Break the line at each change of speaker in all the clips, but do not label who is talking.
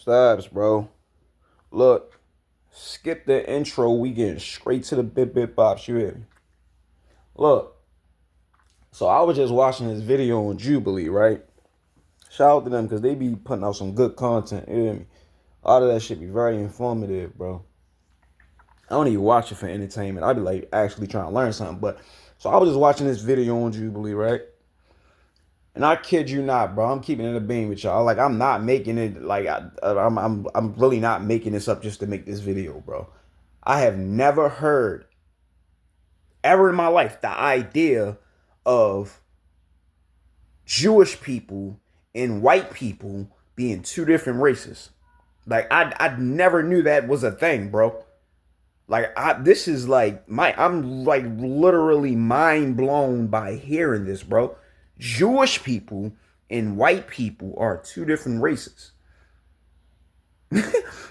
Stabs, bro. Look, skip the intro. We getting straight to the bit bops. You hear me? Look, so I was just watching this video on Jubilee, right? Shout out to them because they be putting out some good content. You hear me? A lot of that shit be very informative, bro. I don't even watch it for entertainment. I be like actually trying to learn something. But so I was just watching this video on Jubilee, right? And I kid you not, bro. I'm keeping it a beam with y'all. Like I'm not making it. Like I'm really not making this up just to make this video, bro. I have never heard ever in my life the idea of Jewish people and white people being two different races. Like I never knew that was a thing, bro. Like this is like I'm like literally mind blown by hearing this, bro. Jewish people and white people are two different races.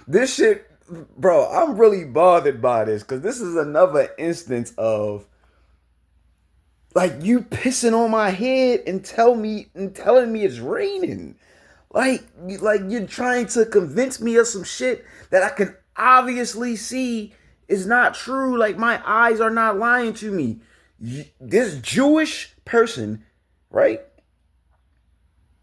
This shit, bro, I'm really bothered by this because this is another instance of like you pissing on my head and telling me it's raining. Like you're trying to convince me of some shit that I can obviously see is not true. Like my eyes are not lying to me. This Jewish person, right,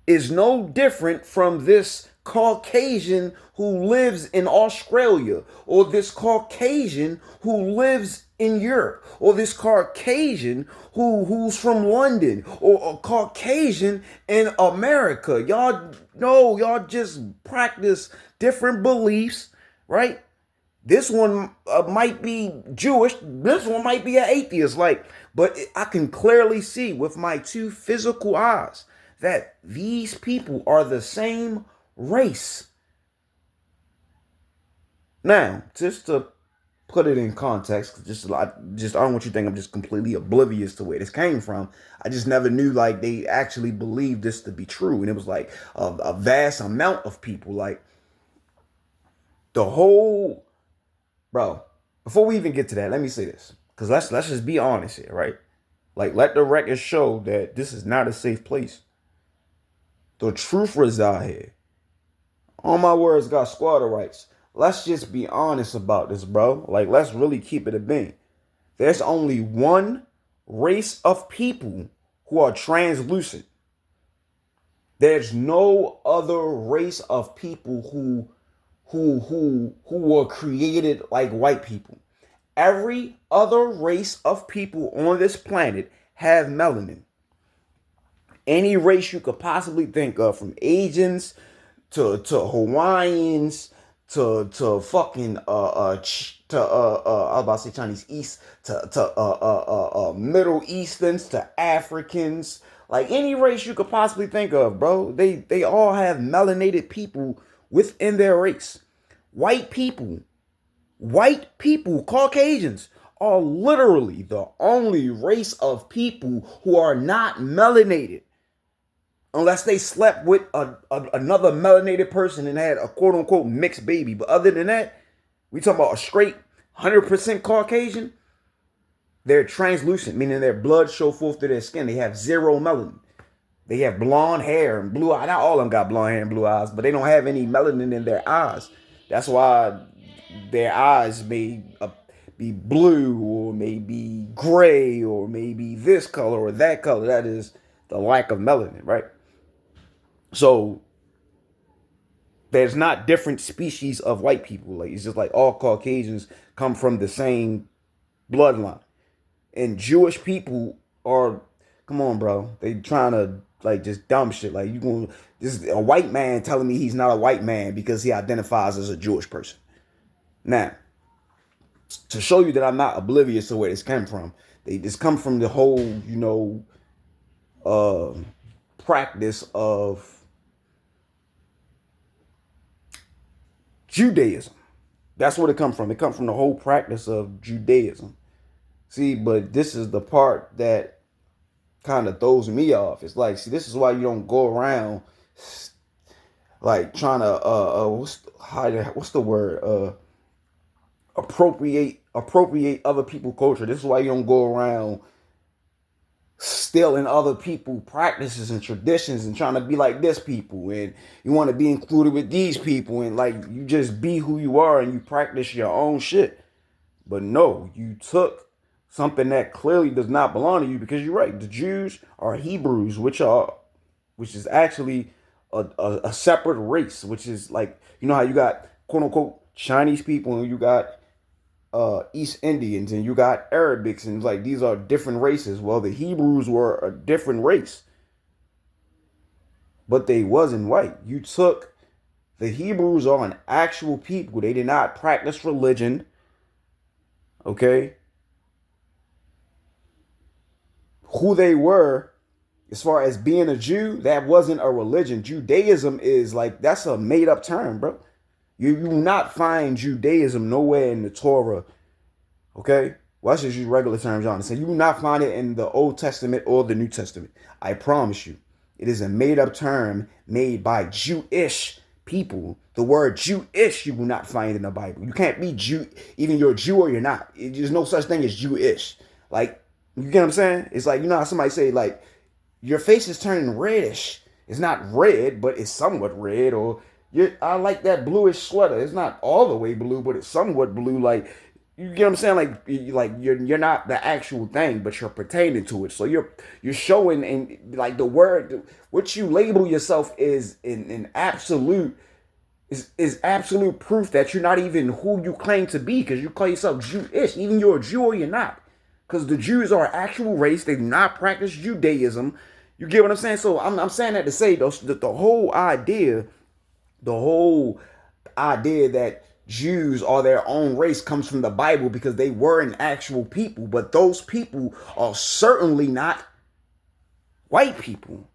is no different from this Caucasian who lives in Australia, or this Caucasian who lives in Europe, or this Caucasian who's from London, or a Caucasian in America. Y'all know y'all just practice different beliefs, right? This one might be Jewish. This one might be an atheist. But I can clearly see with my two physical eyes that these people are the same race. Now, just to put it in context, I don't want you to think I'm just completely oblivious to where this came from. I just never knew like they actually believed this to be true, and it was like a vast amount of people. Like the whole, bro. Before we even get to that, let me say this, because let's just be honest here, right? Like let the record show that this is not a safe place. The truth reside here. All my words got squatter rights. Let's just be honest about this, bro. Like, let's really keep it a bean. There's only one race of people who are translucent. There's no other race of people who were created like white people. Every other race of people on this planet have melanin. Any race you could possibly think of, from Asians to Hawaiians to fucking I was about to say Chinese East to Middle Easterns to Africans, like any race you could possibly think of, bro. They all have melanated people within their race. White people, Caucasians are literally the only race of people who are not melanated. Unless they slept with another melanated person and had a quote unquote mixed baby. But other than that, we talking about a straight 100% Caucasian. They're translucent, meaning their blood show forth to their skin. They have zero melanin. They have blonde hair and blue eyes. Not all of them got blonde hair and blue eyes, but they don't have any melanin in their eyes. That's why their eyes may be blue or maybe gray or maybe this color or that color. That is the lack of melanin, right? So there's not different species of white people. Like it's just like all Caucasians come from the same bloodline. And Jewish people are, come on, bro. They trying to like just dumb shit. Like you going this is a white man telling me he's not a white man because he identifies as a Jewish person. Now, to show you that I'm not oblivious to where this came from, they just come from the whole, practice of Judaism. That's where it comes from. It comes from the whole practice of Judaism. See, but this is the part that kind of throws me off. It's like, see, this is why you don't go around like trying to what's the word? Appropriate other people's culture. This is why you don't go around stealing other people practices and traditions and trying to be like this people, and you want to be included with these people, and like you just be who you are and you practice your own shit. But no, you took something that clearly does not belong to you, because you're right. The Jews are Hebrews, which is actually a separate race, which is like, you know how you got quote unquote Chinese people, and you got East Indians, and you got Arabics, and like these are different races. Well, the Hebrews were a different race, but they wasn't white. You took the Hebrews are an actual people. They did not practice religion. Okay, who they were as far as being a Jew, that wasn't a religion. Judaism is like, that's a made up term, bro. You will not find Judaism nowhere in the Torah. Okay? Well, let's just use regular terms, Jonathan. You will not find it in the Old Testament or the New Testament. I promise you. It is a made up term made by Jewish people. The word Jewish you will not find in the Bible. You can't be Jew, even you're a Jew or you're not. There's no such thing as Jewish. Like, you get what I'm saying? It's like, you know how somebody say, like, your face is turning reddish. It's not red, but it's somewhat red. Or I like that bluish sweater. It's not all the way blue, but it's somewhat blue. Like, you get what I'm saying? Like you're not the actual thing, but you're pertaining to it. So you're showing, and like the word, what you label yourself is in absolute is absolute proof that you're not even who you claim to be, because you call yourself Jewish. Even you're a Jew or you're not. Because the Jews are an actual race. They do not practice Judaism. You get what I'm saying? So I'm saying that to say, though, that the whole idea that Jews are their own race comes from the Bible, because they were an actual people. But those people are certainly not white people.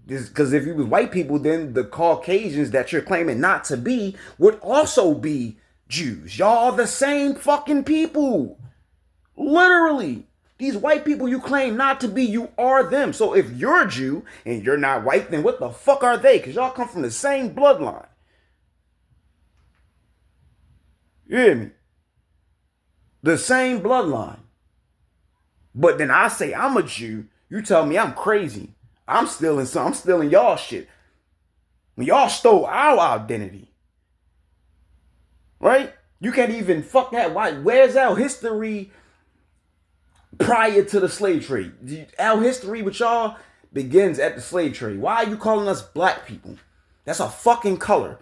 Because if you was white people, then the Caucasians that you're claiming not to be would also be Jews. Y'all are the same fucking people. Literally. These white people you claim not to be, you are them. So if you're a Jew and you're not white, then what the fuck are they? Because y'all come from the same bloodline. You hear me? The same bloodline. But then I say I'm a Jew, you tell me I'm crazy. I'm stealing y'all shit. When y'all stole our identity. Right? You can't even fuck that. Why? Where's our history prior to the slave trade? Our history with y'all begins at the slave trade. Why are you calling us black people? That's a fucking color.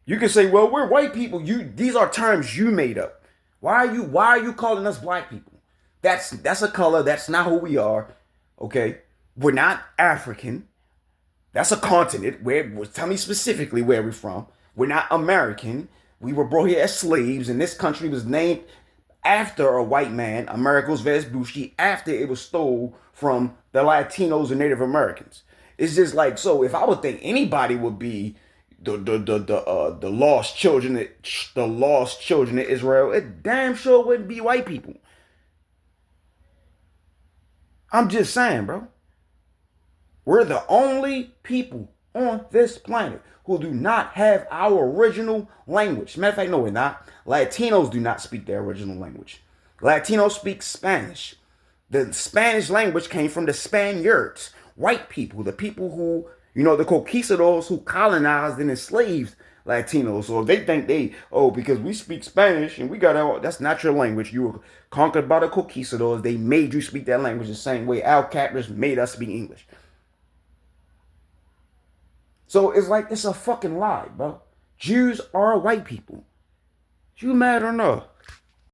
You can say, well, we're white people. These are terms you made up. Why are you calling us black people? That's a color. That's not who we are. Okay? We're not African. That's a continent. Tell me specifically where we're from. We're not American. We were brought here as slaves, and this country was named after a white man, Amerigo's Vespucci, after it was stole from the Latinos and Native Americans. It's just like, so if I would think anybody would be the lost children of Israel, it damn sure wouldn't be white people. I'm just saying, bro. We're the only people on this planet who do not have our original language. Matter of fact, no, we're not. Latinos do not speak their original language. Latinos speak Spanish. The Spanish language came from the Spaniards, white people, the people who, the conquistadors who colonized and enslaved Latinos. So if they think because we speak Spanish and we got that's not your language. You were conquered by the conquistadors. They made you speak that language the same way our captors made us speak English. So it's like, it's a fucking lie, bro. Jews are white people. You mad or not?